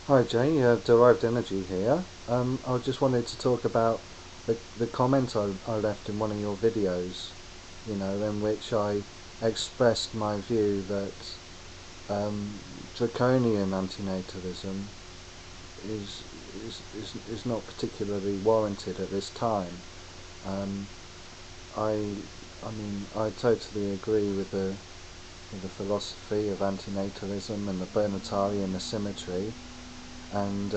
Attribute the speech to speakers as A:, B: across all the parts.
A: Hi Jay, Derived Energy here. I just wanted to talk about the comment I left in one of your videos, in which I expressed my view that um, draconian antinatalism is, is not particularly warranted at this time. Um, I, I totally agree with the philosophy of antinatalism and the Bernatarian asymmetry, and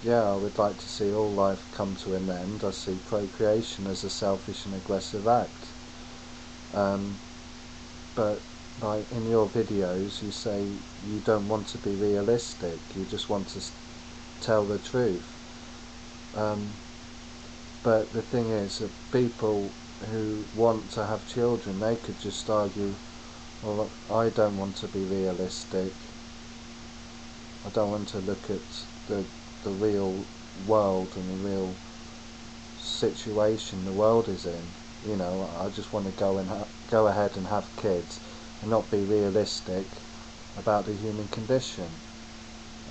A: yeah, I would like to see all life come to an end. I see procreation as a selfish and aggressive act. Um, but like in your videos, you say you don't want to be realistic. You just want to tell the truth. Um, but the thing is that people who want to have children, they could just argue, well, I don't want to be realistic. I don't want to look at the real world and the real situation the world is in. I just want to go ahead and have kids and not be realistic about the human condition.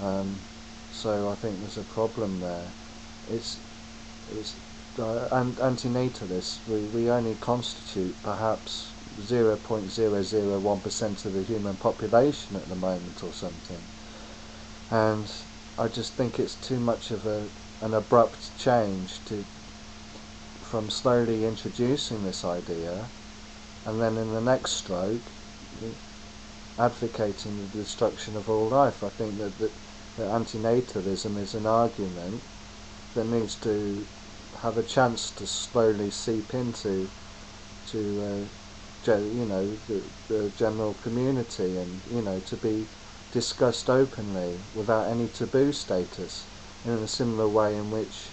A: Um, so I think there's a problem there. It's it's and antinatalists. We only constitute perhaps 0.001% of the human population at the moment or something, and I just think it's too much of an abrupt change to from slowly introducing this idea and then in the next stroke advocating the destruction of all life. I think that antinatalism is an argument that needs to have a chance to slowly seep into the general community, and to be discussed openly without any taboo status, in a similar way in which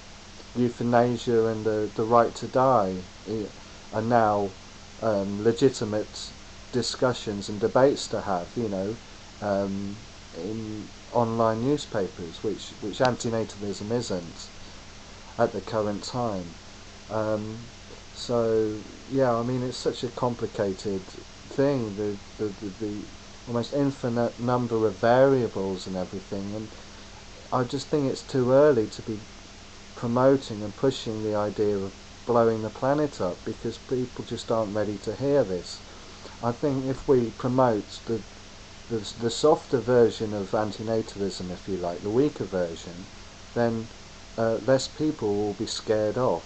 A: euthanasia and the right to die are now legitimate discussions and debates to have, in online newspapers, which antinatalism isn't at the current time. Um, so yeah, it's such a complicated thing, the almost infinite number of variables and everything, and I just think it's too early to be promoting and pushing the idea of blowing the planet up, because people just aren't ready to hear this. I think if we promote the softer version of antinatalism, if you like, the weaker version, then less people will be scared off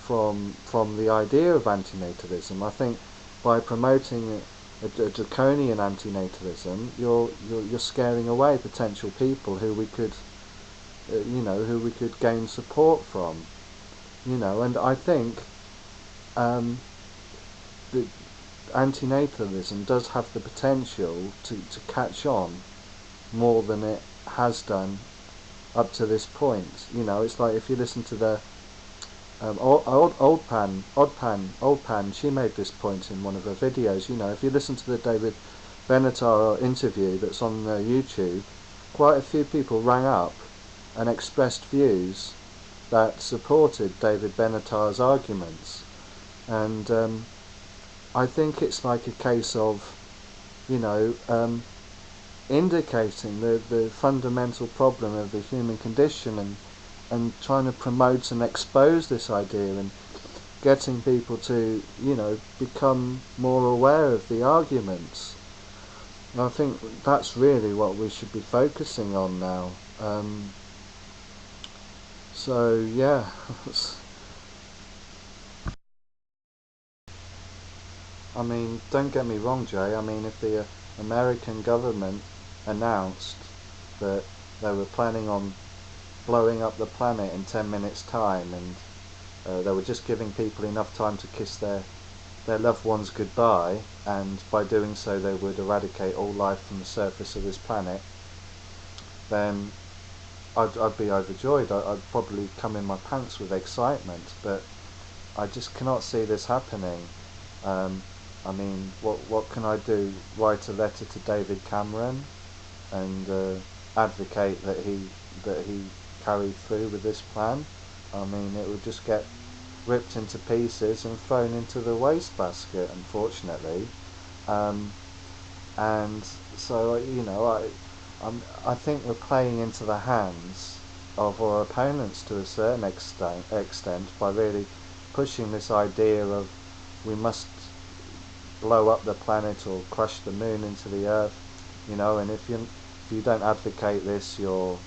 A: from the idea of antinatalism. I think by promoting a draconian antinatalism, you're scaring away potential people who we could who we could gain support from, and I think that antinatalism does have the potential to catch on more than it has done up to this point. It's like if you listen to the Old Pan, she made this point in one of her videos. If you listen to the David Benatar interview that's on YouTube, quite a few people rang up and expressed views that supported David Benatar's arguments. And I think it's like a case of, indicating the fundamental problem of the human condition, and trying to promote and expose this idea, and getting people to, become more aware of the arguments. And I think that's really what we should be focusing on now. So yeah, don't get me wrong, Jay. If the American government announced that they were planning on blowing up the planet in 10 minutes time, and they were just giving people enough time to kiss their loved ones goodbye, and by doing so they would eradicate all life from the surface of this planet, then I'd be overjoyed. I'd probably come in my pants with excitement, but I just cannot see this happening. Um, what can I do? Write a letter to David Cameron and advocate that he carry through with this plan? It would just get ripped into pieces and thrown into the wastebasket, unfortunately. And so I think we're playing into the hands of our opponents to a certain extent by really pushing this idea of we must blow up the planet or crush the moon into the earth, and if you don't advocate this, you're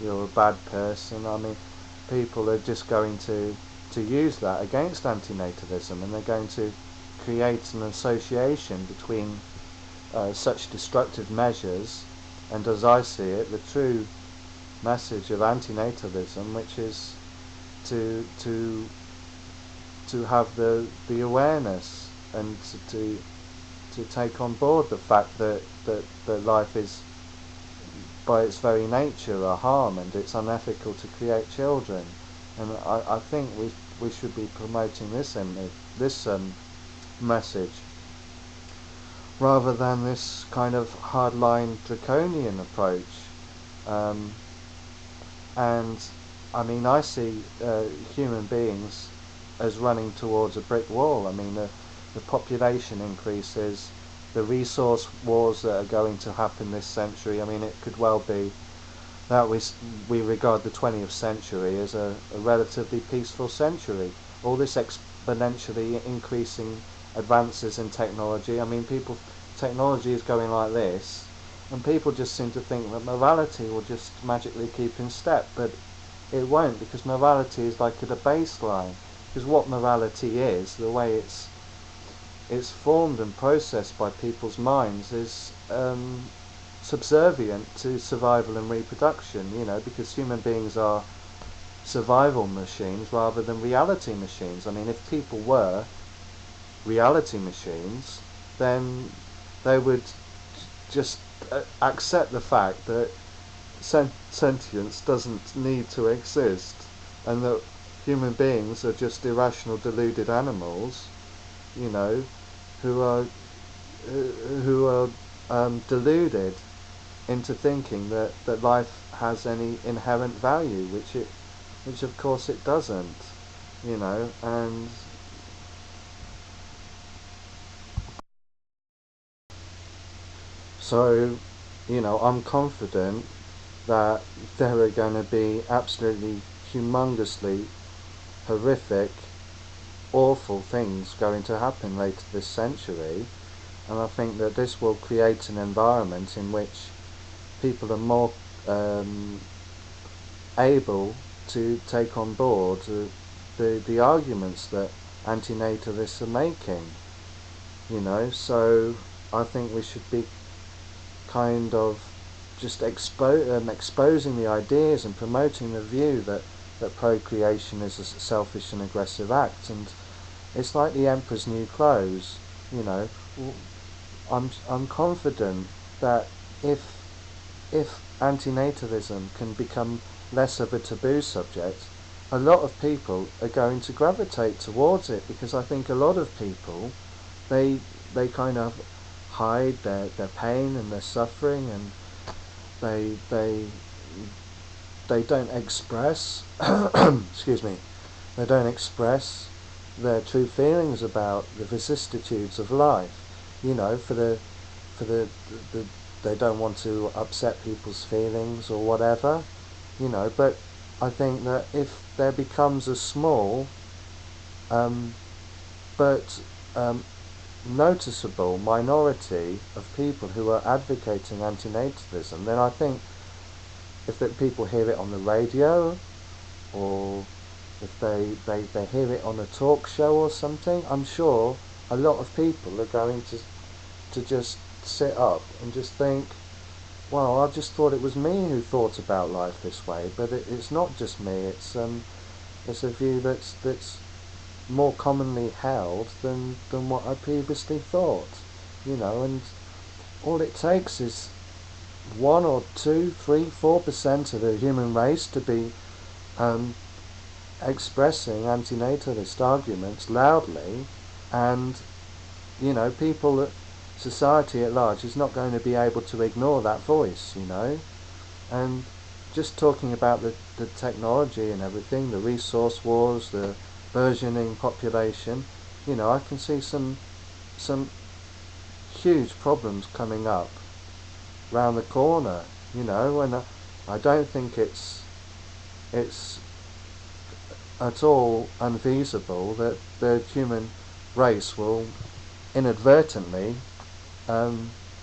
A: a bad person. I mean, people are just going to use that against antinatalism, and they're going to create an association between such destructive measures and, as I see it, the true message of antinatalism, which is to have the awareness and to take on board the fact that life is, by its very nature, a harm, and it's unethical to create children. And I think we should be promoting this message rather than this kind of hardline draconian approach. And I mean, I see human beings as running towards a brick wall. I mean, the population increases, the resource wars that are going to happen this century. I mean, it could well be that we regard the 20th century as a relatively peaceful century. All this exponentially increasing advances in technology. I mean, technology is going like this, and people just seem to think that morality will just magically keep in step, but it won't, because morality is like at a baseline. Because what morality is, the way it's formed and processed by people's minds, is subservient to survival and reproduction, because human beings are survival machines rather than reality machines. I mean, if people were reality machines, then they would just accept the fact that sentience doesn't need to exist, and that human beings are just irrational, deluded animals, who are deluded into thinking that life has any inherent value, which of course it doesn't, and so, I'm confident that there are going to be absolutely humongously horrific, awful things going to happen later this century, and I think that this will create an environment in which people are more able to take on board the arguments that antinatalists are making, so I think we should be kind of just exposing the ideas and promoting the view that procreation is a selfish and aggressive act, and it's like the emperor's new clothes. I'm confident that if antinatalism can become less of a taboo subject, a lot of people are going to gravitate towards it, because I think a lot of people, they kind of hide their pain and their suffering, and they don't express excuse me, they don't express their true feelings about the vicissitudes of life, for the they don't want to upset people's feelings or whatever, but I think that if there becomes a small but noticeable minority of people who are advocating antinatalism, then I think if the people hear it on the radio, or if they hear it on a talk show or something, I'm sure a lot of people are going to just sit up and just think, well, I just thought it was me who thought about life this way, but it's not just me. It's a view that's more commonly held than what I previously thought, and all it takes is 1 or 2, 3, 4% of the human race to be expressing antinatalist arguments loudly, and people, society at large, is not going to be able to ignore that voice, and just talking about the technology and everything, the resource wars, the burgeoning population, I can see some huge problems coming up round the corner, you know, and I don't think it's at all unfeasible that the human race will inadvertently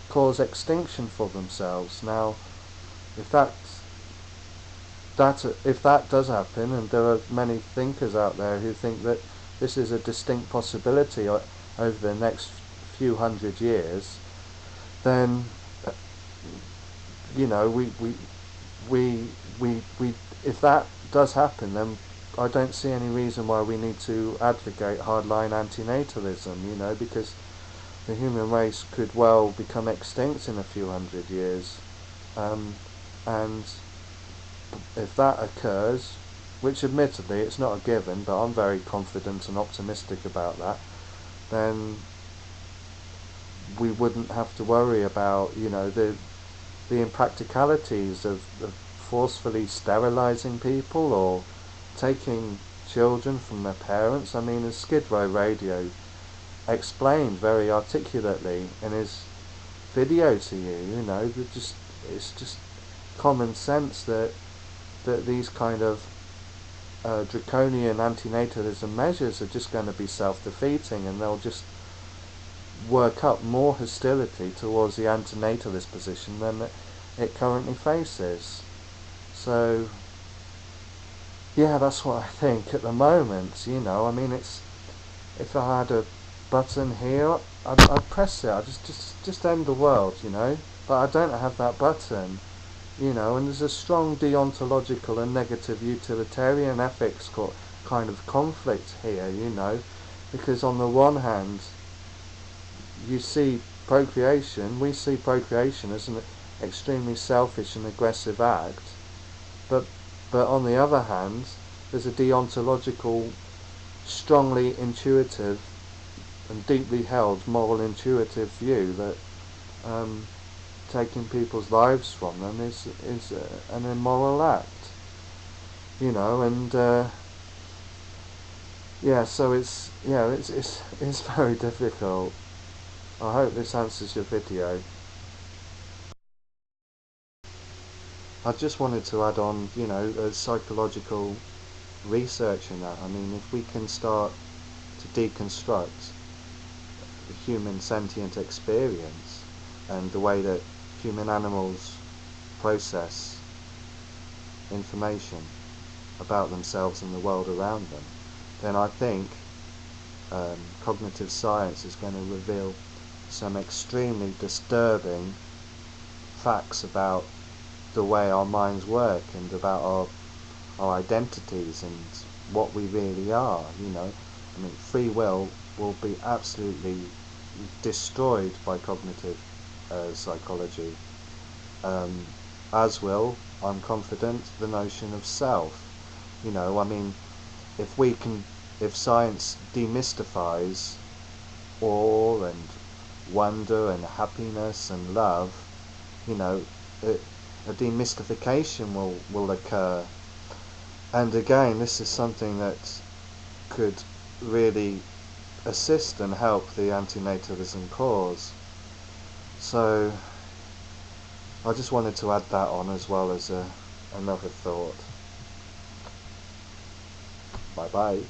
A: cause extinction for themselves. Now, if that does happen, and there are many thinkers out there who think that this is a distinct possibility over the next few hundred years, then you know, we if that does happen, then I don't see any reason why we need to advocate hardline antinatalism, you know, because the human race could well become extinct in a few hundred years, and if that occurs, which admittedly it's not a given, but I'm very confident and optimistic about that, then we wouldn't have to worry about, you know, the impracticalities of forcefully sterilizing people or taking children from their parents. I mean, as Skid Row Radio explained very articulately in his video to you, you know, it's just common sense that these kind of draconian antinatalism measures are just going to be self-defeating, and they'll just work up more hostility towards the antinatalist position than it currently faces. So yeah, that's what I think at the moment, you know. I mean, it's, if I had a button here, I'd press it, I'd just end the world, you know, but I don't have that button, you know, and there's a strong deontological and negative utilitarian ethics kind of conflict here, you know, because on the one hand, we see procreation as an extremely selfish and aggressive act, but on the other hand, there's a deontological, strongly intuitive and deeply held moral intuitive view that taking people's lives from them is an immoral act, you know, and yeah, so it's very difficult. I hope this answers your video. I just wanted to add on, you know, psychological research in that. I mean, if we can start to deconstruct the human sentient experience and the way that human animals process information about themselves and the world around them, then I think cognitive science is going to reveal some extremely disturbing facts about the way our minds work and about our identities and what we really are, you know. I mean, free will be absolutely destroyed by cognitive psychology, as will, I'm confident, the notion of self. You know, I mean, if science demystifies awe and wonder and happiness and love, you know, a demystification will occur. And again, this is something that could really assist and help the antinatalism cause. So I just wanted to add that on as well as another thought. Bye bye.